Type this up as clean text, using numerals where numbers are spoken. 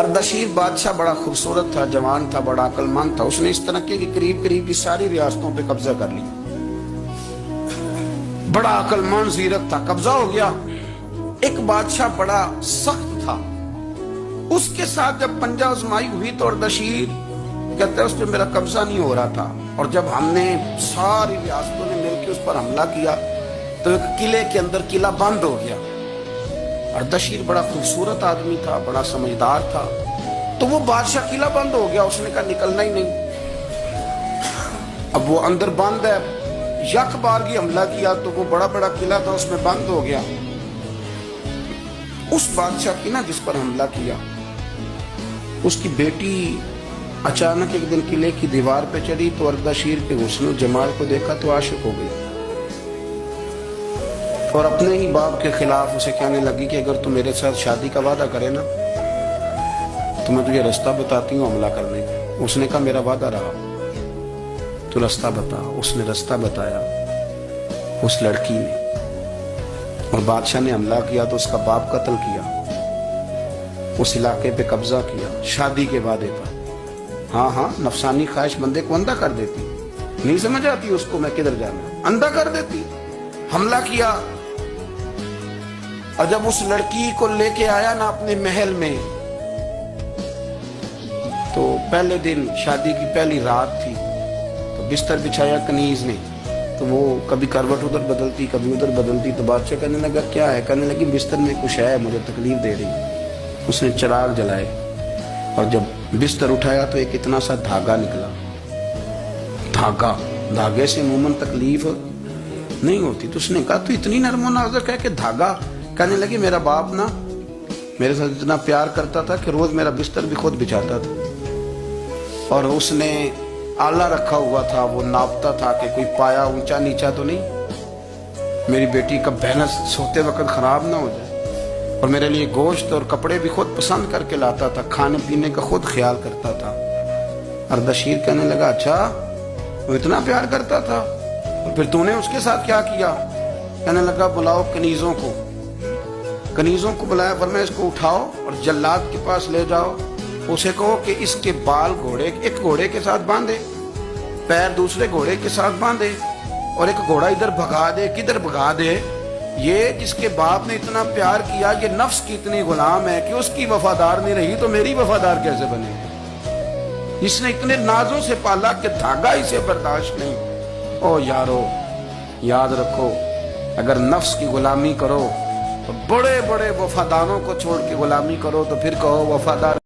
Ardashir بادشاہ بڑا خوبصورت تھا، جوان تھا، بڑا عقلمند تھا. اس نے اس طرح کی قریب کی ساری ریاستوں پہ قبضہ کر لیا. بڑا عقلمند زیرک تھا، قبضہ ہو گیا. ایک بادشاہ بڑا سخت تھا، اس کے ساتھ جب پنجہ آزمائی ہوئی تو اردشیر کہتا ہے اس پہ میرا قبضہ نہیں ہو رہا تھا. اور جب ہم نے ساری ریاستوں نے مل کے اس پر حملہ کیا تو ایک قلعے کے اندر قلعہ بند ہو گیا. اردشیر بڑا خوبصورت آدمی تھا، بڑا سمجھدار تھا، تو وہ بادشاہ قلعہ بند ہو گیا. اس نے کہا نکلنا ہی نہیں. اب وہ اندر بند ہے، یک بارگی حملہ کیا تو وہ بڑا قلعہ تھا اس میں بند ہو گیا. اس بادشاہ کی نا جس پر حملہ کیا، اس کی بیٹی اچانک ایک دن قلعے کی دیوار پہ چڑھی تو اردشیر کے حسن و جمال کو دیکھا تو عاشق ہو گئی، اور اپنے ہی باپ کے خلاف اسے کہنے لگی کہ اگر تو میرے ساتھ شادی کا وعدہ کرے نا تو میں تجھے رستہ بتاتی ہوں حملہ کرنے کا. اس نے کہا میرا وعدہ رہا، تو رستہ بتا. اس نے رستہ بتایا اس لڑکی نے، اور بادشاہ نے حملہ کیا تو اس کا باپ قتل کیا، اس علاقے پہ قبضہ کیا شادی کے وعدے پر. ہاں نفسانی خواہش بندے کو اندھا کر دیتی، نہیں سمجھ آتی اس کو میں کدھر جانا، اندھا کر دیتی. حملہ کیا، اور جب اس لڑکی کو لے کے آیا نا اپنے محل میں تو پہلے دن شادی کی پہلی رات تھی تو بستر بچھایا کنیز نے، تو وہ کبھی کروٹ ادھر بدلتی کبھی ادھر بدلتی. تو بادشاہ کہنے لگا کیا ہے؟ کہنے لگی بستر میں کچھ ہے، مجھے تکلیف دے رہی. اس نے چراغ جلائے اور جب بستر اٹھایا تو ایک اتنا سا دھاگا نکلا. دھاگے سے عموماً تکلیف نہیں ہوتی. تو اس نے کہا تو اتنی نرم و نازک ہے کہ دھاگا. کہنے لگی میرا باپ نا میرے ساتھ اتنا پیار کرتا تھا کہ روز میرا بستر بھی خود بچھاتا تھا، اور اس نے آلہ رکھا ہوا تھا، وہ ناپتا تھا کہ کوئی پایا اونچا نیچا تو نہیں، میری بیٹی کا بیلنس سوتے وقت خراب نہ ہو جائے. اور میرے لیے گوشت اور کپڑے بھی خود پسند کر کے لاتا تھا، کھانے پینے کا خود خیال کرتا تھا. اردشیر کہنے لگا اچھا وہ اتنا پیار کرتا تھا، اور پھر تو نے اس کے ساتھ کیا کیا؟ کہنے لگا بلاؤ کنیزوں کو بلایا، ورنہ اس کو اٹھاؤ اور جلاد کے پاس لے جاؤ. اسے کہو کہ اس کے بال ایک گھوڑے کے ساتھ باندھے، پیر دوسرے گھوڑے کے ساتھ باندھے، اور ایک گھوڑا ادھر بھگا دے کدھر بھگا دے. یہ جس کے باپ نے اتنا پیار کیا، یہ نفس کی اتنی غلام ہے کہ اس کی وفادار نہیں رہی تو میری وفادار کیسے بنے گی؟ اس نے اتنے نازوں سے پالا کہ دھاگا اسے برداشت نہیں. او یارو یاد رکھو، اگر نفس کی غلامی کرو تو بڑے وفاداروں کو چھوڑ کے غلامی کرو تو پھر کہو وفادار